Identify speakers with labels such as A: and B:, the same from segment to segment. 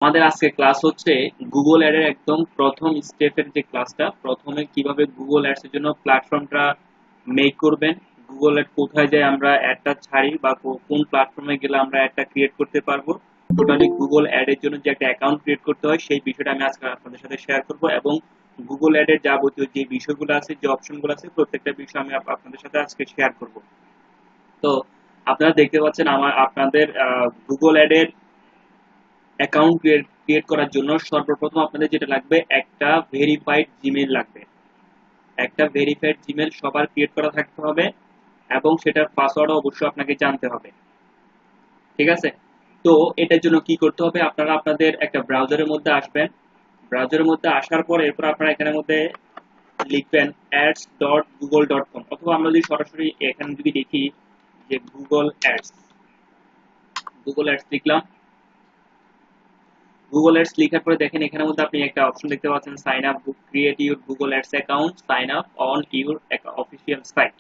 A: আমাদের আজকে ক্লাস হচ্ছে গুগল অ্যাড এর একদম প্রথম স্টেপের যে ক্লাসটা, প্রথমে কিভাবে গুগল অ্যাডস এর জন্য প্ল্যাটফর্মটা মেক করবেন, গুগল অ্যাড কোথায় যায় আমরা অ্যাডটা ছাড়ি বা কোন প্ল্যাটফর্মে গেলে আমরা অ্যাডটা ক্রিয়েট করতে পারবো, টোটালি গুগল অ্যাড এর জন্য যে একটা অ্যাকাউন্ট ক্রিয়েট করতে হয় সেই বিষয়টা আমি আজকে আপনাদের সাথে শেয়ার করব। এবং গুগল অ্যাড এর যাবতীয় যে বিষয়গুলো আছে, যে অপশনগুলো আছে, প্রত্যেকটা বিষয় আমি আপনাদের সাথে আজকে শেয়ার করব। তো আপনারা দেখতে পাচ্ছেন আমার আপনাদের গুগল অ্যাড এর অ্যাকাউন্ট ক্রিয়েট করার জন্য সর্বপ্রথম আপনাদের যেটা লাগবে, একটা ভেরিফাইড জিমেইল লাগবে। একটা ভেরিফাইড জিমেইল সবার ক্রিয়েট করা থাকতে হবে এবং সেটার পাসওয়ার্ডও অবশ্যই আপনাকে জানতে হবে। ঠিক আছে? তো এটার জন্য কি করতে হবে, আপনারা আপনাদের একটা ব্রাউজারের মধ্যে আসবেন। ব্রাউজারের মধ্যে আসার পর এরপর আপনারা এখানের মধ্যে লিখবেন ads.google.com, অথবা আমরা যদি সরাসরি এখানে যদি লিখি যে গুগল অ্যাডস লিখলাম। গুগল অ্যাডস লেখার পরে দেখেন এখানের মধ্যে আপনি একটা অপশন দেখতে পাচ্ছেন, sign up, create your Google ads account, sign up on your official site,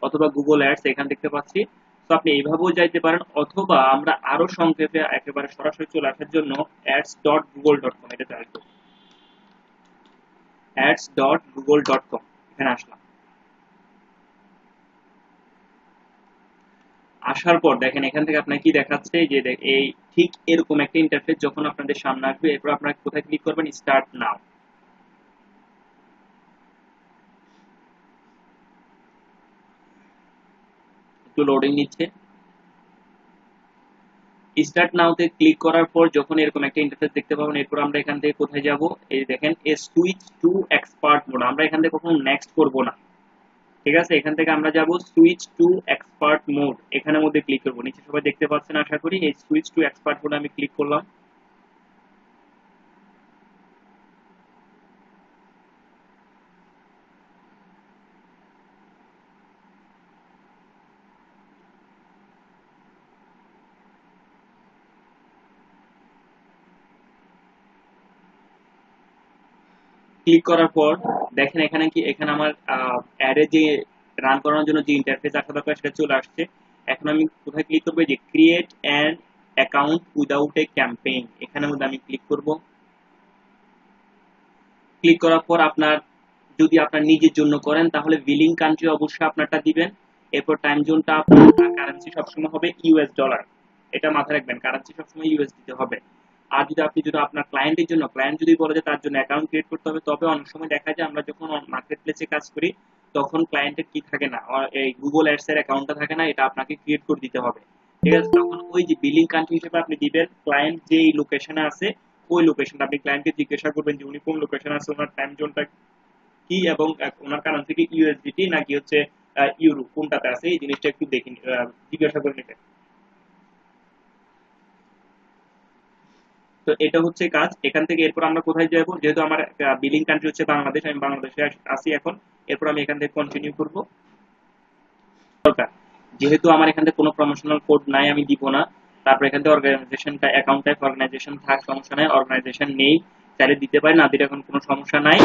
A: অথবা গুগল অ্যাডস এখানে দেখতে পাচ্ছি। তো আপনি এইভাবেও যাইতে পারেন, অথবা আমরা আরো সংক্ষেপে একেবারে সরাসরি চলে আসার জন্য ads.google.com এটাতে আসবো। ads.google.com এখানে আসলাম। আসার পর দেখেন এখান থেকে আপনার কি দেখাচ্ছে, যে এই ঠিক এরকম একটা ইন্টারফেস যখন আপনাদের সামনে আসবে, এরপর আপনারা কোথায় ক্লিক করবেন, স্টার্ট নাও। একটু লোডিং নিচ্ছে। স্টার্ট নাওতে ক্লিক করার পর যখন এরকম একটা ইন্টারফেস দেখতে পাবেন, এরপর আমরা এখান থেকে কোথায় যাব, এই দেখেন সুইচ টু এক্সপার্ট মোড। আমরা এখান থেকে কখনো নেক্সট করব না, ঠিক আছে? এখান থেকে আমরা যাব সুইচ টু এক্সপার্ট মোড, এখানের মধ্যে ক্লিক করব। নিচে সবাই দেখতে পাচ্ছেন আশা করি। এই সুইচ টু এক্সপার্ট মোড আমি ক্লিক করলাম। ক্লিক করার পর দেখেন এখানে কি, এখানে আমার অ্যাডে যে রান করানোর জন্য যে ইন্টারফেস আসা দরকার সেটা চলে আসছে। এখন আমি কোথায় ক্লিক করবো, যে create an account without a campaign, এখানের মধ্যে আমি ক্লিক করব। ক্লিক করার পর আপনার যদি আপনার নিজের জন্য করেন তাহলে বিলিং কান্ট্রি অবশ্যই আপনারটা দিবেন। এরপর টাইম জোনটা আপনার কারেন্সি সবসময় হবে ইউএস ডলার, এটা মাথায় রাখবেন, কারেন্সি সবসময় ইউএস দিতে হবে। আর যদি আপনার ক্লায়েন্টের জন্য, ক্লায়েন্ট যদি বলে যে তার জন্য অ্যাকাউন্ট ক্রিয়েট করতে হবে, তবে অনেক সময় দেখা যায় আমরা যখন মার্কেট প্লেসে কাজ করি তখন ক্লায়েন্টের কি থাকে না, এই গুগল অ্যাডস এর অ্যাকাউন্টটা থাকে না, এটা আপনাকে ক্রিয়েট করে দিতে হবে। ঠিক আছে? তখন ওই যে বিলিং কান্ট্রি হিসেবে আপনি দিবেন ক্লায়েন্ট যেই লোকেশনে আছে ওই লোকেশনটা। আপনি ক্লায়েন্টকে জিজ্ঞাসা করবেন যে উনি কোন লোকেশনে আছে, ওনার টাইম জোনটা কি, এবং ওনার কারেন্সি কি ইউএসডিটি নাকি হচ্ছে ইউরো, কোনটাতে আছে, এই জিনিসটা একটু দেখে জিজ্ঞাসা করে নেবেন। তো এটা হচ্ছে কাজ। এখান থেকে এরপর আমরা কোথায় যাব, যেহেতু আমার বিলিং কান্ট্রি হচ্ছে বাংলাদেশ, আমি বাংলাদেশে আছি এখন। এরপর আমি এখান থেকে কন্টিনিউ করব। দরকার, যেহেতু আমার এখান থেকে কোনো প্রমোশনাল কোড নাই, আমি দিব না। তারপর এখান থেকে অর্গানাইজেশনটা, অ্যাকাউন্ট টাইপ অর্গানাইজেশন থাক, সমস্যা নাই, অর্গানাইজেশন নেই, চাইলে দিতে পারি, না দিলে এখন কোনো সমস্যা নাই।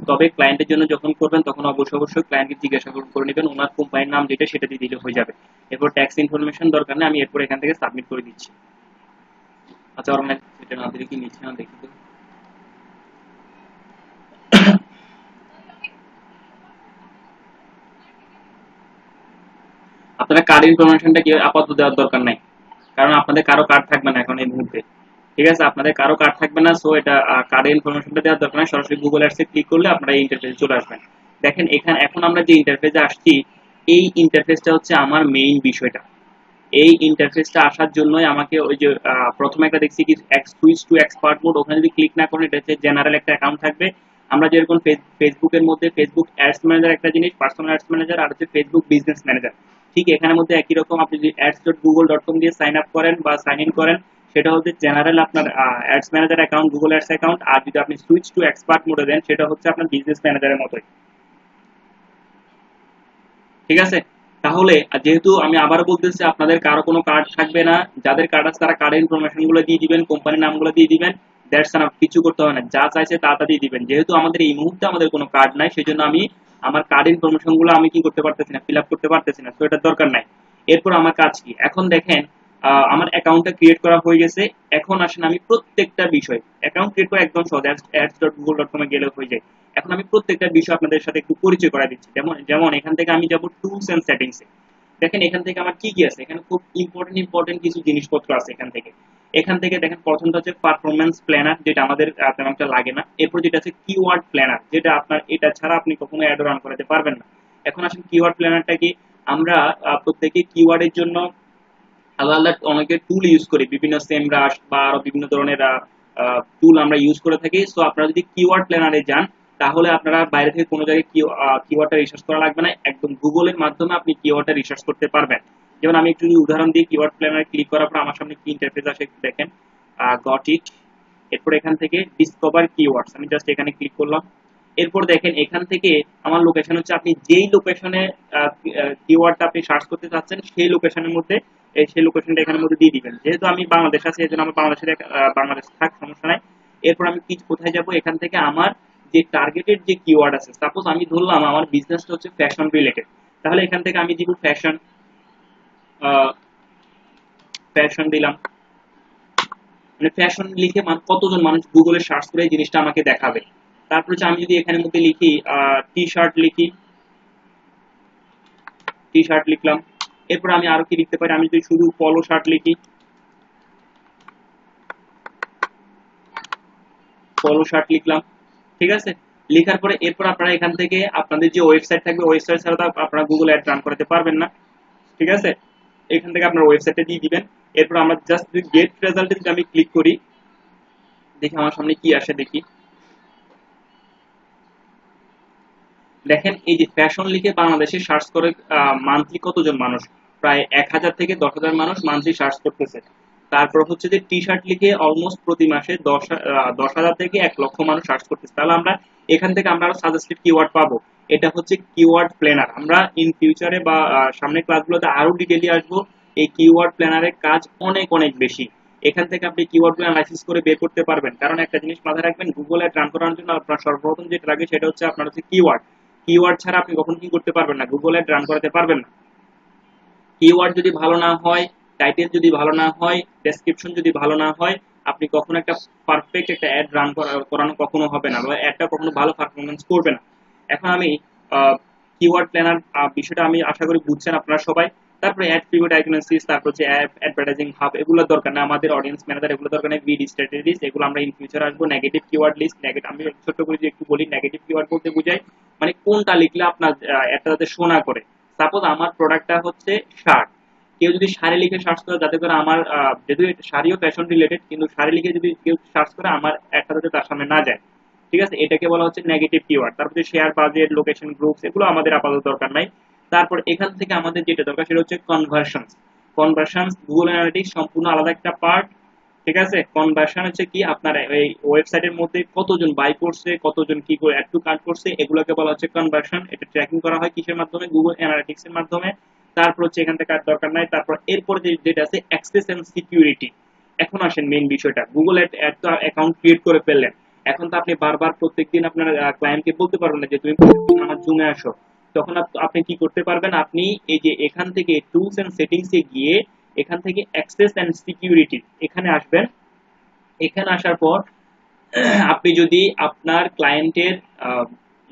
A: তবে ক্লায়েন্টের জন্য যখন করবেন তখন অবশ্যই ক্লায়েন্টকে জিজ্ঞাসা করে নেবেন, ওনার কোম্পানির নাম যেটা সেটা দিয়ে দিলে হয়ে যাবে। এরপর ট্যাক্স ইনফরমেশন দরকার নেই, আমি এরপর এখান থেকে সাবমিট করে দিচ্ছি। আচ্ছা, অর্গানাইজেশন এটা না দিলে কি নিচ্ছে না দেখি তো। আপনারা কার্ড ইনফরমেশনটা কি আপাতত দেওয়ার দরকার নাই, কারণ আপনাদের কারো কার্ড থাকবে না এখন এই মুহূর্তে। ঠিক আছে? আপনাদের কারো কার্ড থাকবে না, সো এটা কার্ডের ইনফরমেশনটা দেওয়ার দরকার নাই। সরাসরি গুগল অ্যাডসে ক্লিক করলে আপনারা এই ইন্টারফেসে চলে আসবেন। দেখেন এখানে এখন আমরা যে ইন্টারফেসে আসছি, এই ইন্টারফেসটা হচ্ছে আমার মেইন বিষয়টা। এই ইন্টারফেসটা আসার জন্যই আমাকে ওই যে প্রথমে একটা দেখছি কি সুইচ টু এক্সপার্ট মোড, ওখানে যদি ক্লিক না করেন এটা হচ্ছে জেনারেল একটা অ্যাকাউন্ট থাকবে। আমরা যেরকম ফেসবুকের মধ্যে ফেসবুক অ্যাডস ম্যানেজার একটা জিনিস, পার্সোনাল অ্যাডস ম্যানেজার, আর হচ্ছে ফেসবুক বিজনেস ম্যানেজার, ঠিক এখানের মধ্যে একই রকম। আপনি যদি ads.google.com দিয়ে সাইন আপ করেন বা সাইন ইন করেন, সেটা হচ্ছে জেনারেল আপনার ads manager account, Google ads account. আর যদি আপনি সুইচ টু এক্সপার্ট মোডে দেন সেটা হচ্ছে আপনার বিজনেস ম্যানেজারের মতোই। ঠিক আছে? তাহলে যেহেতু আমি আবারও বলতেছি, আপনাদের কারো কোনো কার্ড থাকবে না, যাদের কার্ড আছে তারা কার্ডের ইনফরমেশন গুলো দিয়ে দিবেন, কোম্পানির নামগুলো দিয়ে দিবেন। দ্যাটস এনাফ, কিছু করতে হবে না, যা চাইছে তা দিয়ে দিবেন। যেহেতু আমাদের এই মুহূর্তে আমাদের কোনো কার্ড নাই, সেই জন্য আমি আমার কার্ড ইনফরমেশন গুলো আমি কি করতে পারতেছি না, ফিল আপ করতে পারতেছি না, তো এটার দরকার নাই। এরপর আমার কাজ কি, এখন দেখেন আমার অ্যাকাউন্টটা ক্রিয়েট করা হয়ে গেছে। এখন আসেন আমি প্রত্যেকটা বিষয়, অ্যাকাউন্ট ক্রিয়েট করা একদম সহজ, ads.google.com এ গেলে হয়ে যায়। এখন আমি প্রত্যেকটা বিষয় আপনাদের সাথে একটু পরিচয় করা দিচ্ছি। যেমন যেমন এখান থেকে আমি যাব টুলস এন্ড সেটিংস এ। দেখেন এখান থেকে আমার কি কি আছে, এখানে খুব ইম্পর্টেন্ট কিছু জিনিসপত্র আছে এখান থেকে দেখেন প্রথমটা হচ্ছে পারফরম্যান্স প্ল্যানার, যেটা আমাদের তেমন একটা লাগে না। এরপর যেটা আছে কিওয়ার্ড প্ল্যানার, যেটা আপনার এটা ছাড়া আপনি কখনো অ্যাড রান করাতে পারবেন না। এখন আসেন কিওয়ার্ড প্ল্যানারটা কি, আমরা প্রত্যেকে কিওয়ার্ডের জন্য আলাদা আলাদা অনেকে টুল ইউজ করি, বিভিন্ন সেমরাশ বা আরো বিভিন্ন ধরনের টুল আমরা ইউজ করে থাকি। সো আপনারা যদি কিওয়ার্ড প্ল্যানারে যান, তাহলে আপনারা বাইরে থেকে কোনো জায়গায় কিওয়ার্ডটা রিসার্চ করা লাগবে না, একদম গুগলের মাধ্যমে আপনি কিওয়ার্ডটা রিসার্চ করতে পারবেন। যেমন আমি একটু যদি উদাহরণ দিই, কিওয়ার্ড প্ল্যানারে ক্লিক করার পর আমার সামনে কি ইন্টারফেস আসে একটু দেখেন। Got it. এরপর এখান থেকে ডিসকভার কিওয়ার্ডস, আমি জাস্ট এখানে ক্লিক করলাম। এরপর দেখেন এখান থেকে আমার লোকেশন হচ্ছে, আপনি যেই লোকেশনে কিওয়ার্ডটা আপনি সার্চ করতে চাচ্ছেন সেই লোকেশনের মধ্যে সেই লোকেশনটা এখানের মধ্যে দিয়ে দিবেন। যেহেতু আমি বাংলাদেশ আছি, এই জন্য আমার বাংলাদেশের বাংলাদেশ থাক, সমস্যা নাই। এরপর আমি কোথায় যাব, এখান থেকে আমার যে টার্গেটেড যে কিওয়ার্ড আছে, সাপোজ আমি ধরলাম আমার বিজনেসটা হচ্ছে ফ্যাশন রিলেটেড, তাহলে এখান থেকে আমি দিব ফ্যাশন, ফ্যাশন দিলাম। মানে ফ্যাশন লিখে কতজন মানুষ গুগলে সার্চ করে এই জিনিসটা আমাকে দেখাবে। তারপর হচ্ছে আমি যদি এখানের মধ্যে লিখি টি শার্ট লিখি, টি শার্ট লিখলাম। এরপর আমি আরো কি লিখতে পারি, আমি যদি শুধু পলো শার্ট লিখি, পলো শার্ট লিখলাম। ঠিক আছে, লেখার পরে এরপর আপনারা এখান থেকে আপনাদের যে ওয়েবসাইট থাকবে, ওয়েবসাইট ছাড়া তো আপনারা গুগল অ্যাড রান করাতে পারবেন না। ঠিক আছে, এখান থেকে আপনার ওয়েবসাইটে দিয়ে দিবেন। এরপর আমরা জাস্ট গেট রেজাল্টে যদি আমি ক্লিক করি, দেখি আমার সামনে কি আসে দেখি। দেখেন এই যে ফ্যাশন লিখে বাংলাদেশে সার্চ করে মান্থলি কতজন মানুষ, প্রায় 1000 থেকে 10,000 মানুষ মান্থলি সার্চ করতেছে। তারপর হচ্ছে যে টি শার্ট লিখে অলমোস্ট প্রতি মাসে 10,000 থেকে 1 লক্ষ মানুষ সার্চ করতেছে। তাহলে আমরা এখান থেকে আমরা আরো সাজেস্টেড কিওয়ার্ড পাবো। এটা হচ্ছে কিওয়ার্ড প্ল্যানার। আমরা ইন ফিউচারে বা সামনের ক্লাসগুলোতে আরো ডিটেইলি আসবো। এই কিওয়ার্ড প্ল্যানারের কাজ অনেক অনেক বেশি। এখান থেকে আপনি কিওয়ার্ড অ্যানালাইসিস করে বের করতে পারবেন। কারণ একটা জিনিস মাথায় রাখবেন, গুগল অ্যাড রান করার জন্য আপনার সর্বপ্রথম যেটা লাগে সেটা হচ্ছে আপনার হচ্ছে কিওয়ার্ড। কিওয়ার্ড ছাড়া আপনি কখন কি করতে পারবেন না, গুগল অ্যাড রান করাতে পারবেন না। কিওয়ার্ড যদি ভালো না হয়, টাইটেল যদি ভালো না হয়, ডেসক্রিপশন যদি ভালো না হয়, আপনি কখনো একটা পারফেক্ট একটা অ্যাড রান করানো কখনো হবে না, বা অ্যাডটা কখনো ভালো পারফরমেন্স করবে না। এখন আমি কিওয়ার্ড প্ল্যানার বিষয়টা আমি আশা করি বুঝছেন আপনারা সবাই। তারপরে অ্যাড প্রিভিউ ডায়াগনোসিস, তারপর হচ্ছে অ্যাডভার্টাইজিং হাব, এগুলো দরকার না আমাদের। অডিয়েন্স ম্যানেজার এগুলো দরকার নেই। বিড স্ট্র্যাটেজিস এগুলো আমরা ইন ফিউচার আসবো। নেগেটিভ কিওয়ার্ড লিস্ট, আমি ছোট্ট করে যে একটু বলি, নেগেটিভ কিওয়ার্ড বলতে বোঝায় মানে কোনটা লিখলে আপনার একটা যাতে শোনা করে। সাপোজ আমার প্রোডাক্টটা হচ্ছে শার্ট, কেউ যদি শাড়ি লিখে সার্চ করে, যাতে করে আমার যেহেতু শাড়িও ফ্যাশন রিলেটেড, কিন্তু শাড়ি লিখে যদি কেউ সার্চ করে আমার একটা যাতে তার সামনে না যায়। ঠিক আছে, এটাকে বলা হচ্ছে নেগেটিভ কিওয়ার্ড। তারপরে শেয়ার বাজেট, লোকেশন, গ্রুপস, এগুলো আমাদের আপাতত দরকার নাই। তারপর এখান থেকে আমাদের যেটা দরকার সেটা হচ্ছে কনভার্সনস। কনভার্সনস গুগল অ্যানালিটিক্স সম্পূর্ণ আলাদা একটা পার্ট। ঠিক আছে, কনভার্সন হচ্ছে কি, আপনার এই ওয়েবসাইটের মধ্যে কতজন বাই করছে, কতজন কি করে অ্যাড টু কার্ট করছে, এগুলোকে বলা হচ্ছে কনভার্সন। এটা ট্র্যাকিং করা হয় কিসের মাধ্যমে, গুগল অ্যানালিটিক্স এর মাধ্যমে। তারপর হচ্ছে এখান থেকে আর দরকার নাই। তারপর এরপর যেটা আছে অ্যাক্সেস এন্ড সিকিউরিটি। এখন আসেন মেইন বিষয়টা, গুগল অ্যাড তো অ্যাকাউন্ট ক্রিয়েট করে ফেললেন, এখন তো আপনি বারবার প্রত্যেকদিন আপনার ক্লায়েন্টকে বলতে পারবেন না যে তুমি প্রত্যেকদিন আমার জুমে আসো। তখন আপনি কি করতে পারবেন, আপনি এই যে এখান থেকে টুলস এন্ড সেটিংস এ গিয়ে এখান থেকে অ্যাক্সেস এন্ড সিকিউরিটি এখানে আসবেন। এখানে আসার পর আপনি যদি আপনার ক্লায়েন্টের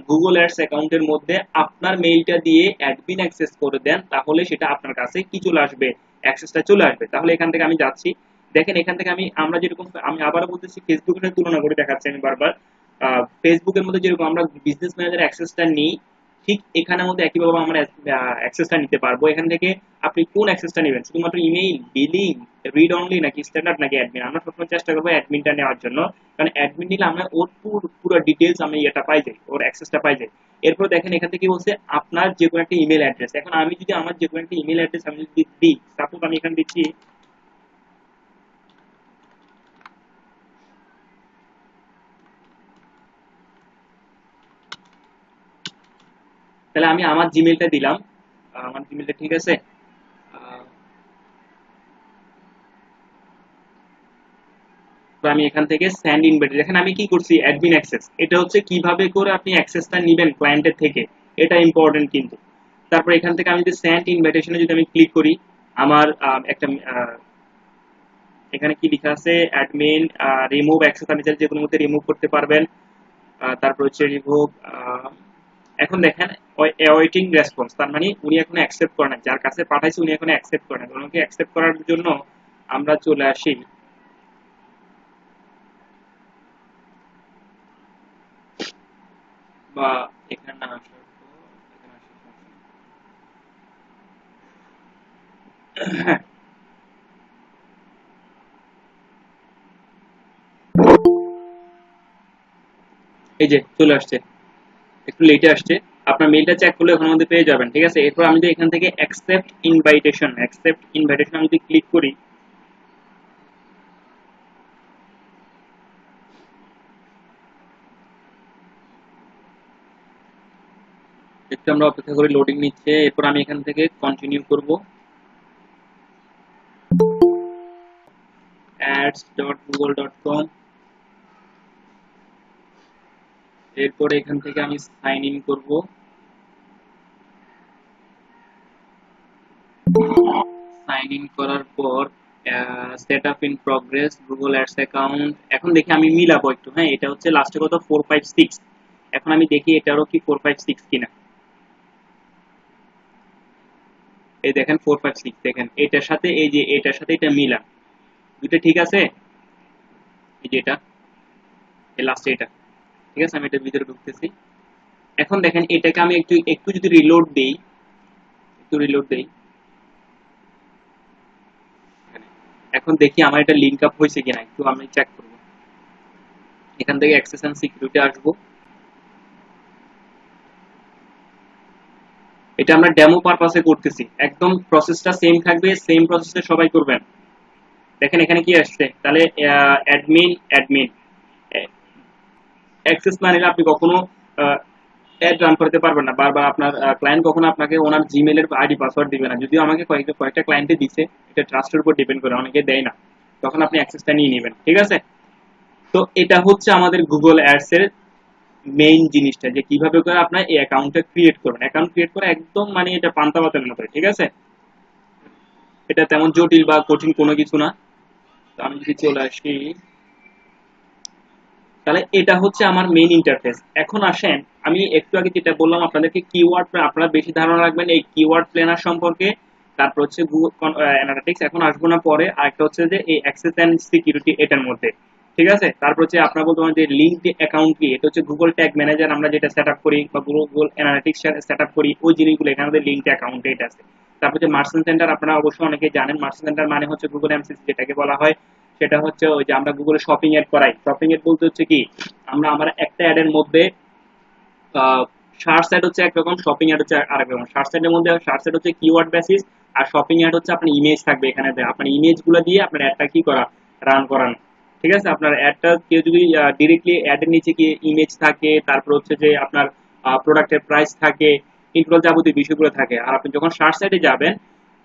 A: গুগল অ্যাডস অ্যাকাউন্টের মধ্যে আপনার মেইলটা দিয়ে অ্যাডমিন অ্যাক্সেস করে দেন, তাহলে সেটা আপনার কাছে কি চলে আসবে, অ্যাক্সেসটা চলে আসবে। তাহলে এখান থেকে আমি যাচ্ছি, দেখেন এখান থেকে আমরা যেরকম, আমি আবারও বলতেছি ফেসবুকের সাথে তুলনা করে দেখাচ্ছি আমি বারবার। ফেসবুকের মধ্যে যেরকম আমরা বিজনেস ম্যানেজার অ্যাক্সেসটা নিই, ঠিক এখানের মধ্যে একইভাবে আমরা অ্যাক্সেসটা নিতে পারবো। এখান থেকে আপনি কোন অ্যাক্সেসটা নেবেন, শুধুমাত্র ইমেইল, বিলিং, রিড অনলি, নাকি স্ট্যান্ডার্ড, নাকি অ্যাডমিন। আমরা সবসময় চেষ্টা করবো অ্যাডমিনটা নেওয়ার জন্য, কারণ অ্যাডমিন নিলে আমরা ওর পুরো ডিটেলস আমি এটা পাই যাই, ওর অ্যাক্সেসটা পাই যাই। এরপর দেখেন এখান থেকে বলছে আপনার যে কোনো একটা ইমেল অ্যাড্রেস। এখন আমি যদি আমার যে কোনো একটা ইমেল অ্যাড্রেস আমি যদি দিই, সাপোজ আমি এখানে দিচ্ছি তাহলে আমি আমার জিমেলটা দিলাম, আমার জিমেলটা ঠিক আছে। তো আমি এখান থেকে স্যান্ড ইনভাইট, দেখেন আমি কি করছি, অ্যাডমিন অ্যাক্সেস। এটা হচ্ছে কিভাবে করে আপনি অ্যাক্সেসটা নেবেন ক্লায়েন্টের থেকে, এটা ইম্পর্টেন্ট কিন্তু। তারপর এখান থেকে আমি যদি স্যান্ড ইনভাইটেশনে যদি আমি ক্লিক করি, আমার একটা এখানে কি লেখা আছে, অ্যাডমিন রিমুভ অ্যাক্সেস, আমি চাইলে যে কোনো মধ্যে রিমুভ করতে পারবেন। তারপর হচ্ছে রিমুভ। এখন দেখেন অ্যাওয়েটিং রেসপন্স, তার মানে উনি এখন অ্যাকসেপ্ট করে না, যার কাছে পাঠাইছে উনি এখন অ্যাকসেপ্ট করে না। ওনাকে অ্যাকসেপ্ট করার জন্য আমরা চলে আসি বা এখানে না আসার পর এখানে আসি। এই যে চলে আসছে, একটু লেটে আসছে। আপনার মেইলটা চেক করলে ওখানের মধ্যে পেয়ে যাবেন, ঠিক আছে। এরপর আমি যদি এখান থেকে অ্যাকসেপ্ট ইনভাইটেশন আমি যদি ক্লিক করি, একটু আমরা অপেক্ষা করি, লোডিং নিচ্ছে। এরপর আমি এখান থেকে কন্টিনিউ করব, ads.google.com। এরপরে এখান থেকে আমি সাইন ইন করব। সাইন ইন করার পর set up in progress Google ads account. এখন দেখি আমি মিলাবো একটু, হ্যাঁ এটা হচ্ছে লাস্টে কত 456। এখন আমি দেখি এটারও কি 456 কিনা। এই দেখেন 456, দেখেন এটার সাথে এই যে এটার সাথে এটা মিলান, দুইটা ঠিক আছে। এই যে এটা, এই লাস্টে এটা, ঠিক আছে। আমি এটার ভিতরে ঢুকতেছি। এখন দেখেন এটাকে আমি একটু একটু যদি রিলোড দেই, একটু রিলোড দেই, এখন দেখি আমার এটা লিংক আপ হয়েছে কিনা, একটু আমি চেক করব। এখান থেকে অ্যাক্সেস এন্ড সিকিউরিটি আসবো। এটা আমরা ডেমো পারপাসে করতেছি, একদম প্রসেসটা সেম থাকবে, সেম প্রসেসে সবাই করবেন। দেখেন এখানে কি আসছে, তাহলে অ্যাডমিন অ্যাডমিন অ্যাক্সেস না নিলে আপনি কখনো অ্যাড রান করতে পারবেন না। বারবার আপনার ক্লায়েন্ট কখনো আপনাকে ওনার জিমেলের আইডি পাসওয়ার্ড দিবে না। যদিও আমাকে কয়েকটা ক্লায়েন্টে দিছে, এটা ট্রাস্টের উপর ডিপেন্ড করে, অনেকে দেয় না, তখন আপনি অ্যাক্সেসটা নিয়ে নেবেন, ঠিক আছে। তো এটা হচ্ছে আমাদের গুগল অ্যাডস এর মেইন জিনিসটা, যে কিভাবে করে আপনার এই অ্যাকাউন্টটা ক্রিয়েট করবেন। অ্যাকাউন্ট ক্রিয়েট করা একদম মানে এটা পান্তা ভাতের মতো, ঠিক আছে। এটা তেমন জটিল বা কঠিন কোনো কিছু না। তো আমি যদি চলে আসি, তাহলে এটা হচ্ছে আমার মেইন ইন্টারফেস। এখন আসেন, আমি একটু আগে যেটা বললাম আপনাদেরকে কিওয়ার্ড, আপনারা বেশি ধারণা রাখবেন এই কিওয়ার্ড প্ল্যানার সম্পর্কে। তারপর হচ্ছে গুগল অ্যানালিটিক্স, এখন আসবো না পরে। আরেকটা হচ্ছে যে এই অ্যাক্সেস এন্ড সিকিউরিটি এটার মধ্যে, ঠিক আছে। তারপর হচ্ছে আপনার বলতে পারেন যে লিঙ্কড অ্যাকাউন্ট কি, এটা হচ্ছে গুগল ট্যাগ ম্যানেজার আমরা যেটা সেট আপ করি বা গুগল অ্যানালিটিক্স সেট আপ করি, ওই জিনিসগুলো এখানে আমাদের লিঙ্কড অ্যাকাউন্টে এটা আছে। তারপর হচ্ছে মার্চেন্ট সেন্টার, আপনারা অবশ্যই অনেকে জানেন মার্চেন্ট সেন্টার মানে হচ্ছে গুগল এমসিসি যেটাকে বলা হয়। সেটা হচ্ছে ওই যে আমরা গুগলে শপিং এড করাই। শপিং এড বলতে হচ্ছে কি, আমরা আমার একটা অ্যাডের মধ্যে সার্চ অ্যাড হচ্ছে একরকম, শপিং অ্যাড হচ্ছে আরেক রকম। সার্চ অ্যাডের মধ্যে সার্চ অ্যাড হচ্ছে কিওয়ার্ড বেসিস, আর শপিং অ্যাড হচ্ছে আপনার ইমেজ থাকবে এখানে, আপনার ইমেজগুলো দিয়ে আপনার অ্যাডটা কি করা, রান করানো, ঠিক আছে। আপনার অ্যাডটা কেউ যদি ডিরেক্টলি অ্যাডের নিচে কি ইমেজ থাকে, তারপর হচ্ছে যে আপনার প্রোডাক্টের প্রাইস থাকে, ইনক্লুড যাবতীয় বিষয়গুলো থাকে। আর আপনি যখন সার্চ সাইটে যাবেন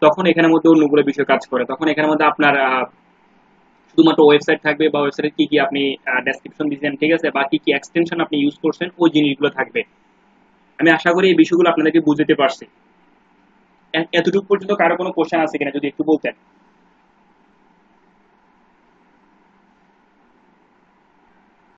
A: তখন এখানের মধ্যে অন্যগুলো বিষয় কাজ করে, তখন এখানের মধ্যে আপনার শুধুমাত্র ওয়েবসাইট থাকবে, বা ওয়েবসাইটে কি কি আপনি ডেসক্রিপশন দিয়েছেন, ঠিক আছে, বা কি কি এক্সটেনশন আপনি ইউজ করছেন, ওই জিনিসগুলো থাকবে। আমি আশা করি এই বিষয়গুলো আপনাদেরকে বুঝতে পারছি। এতটুকু পর্যন্ত কারো কোনো কোশ্চেন আছে কিনা যদি একটু বলতেন।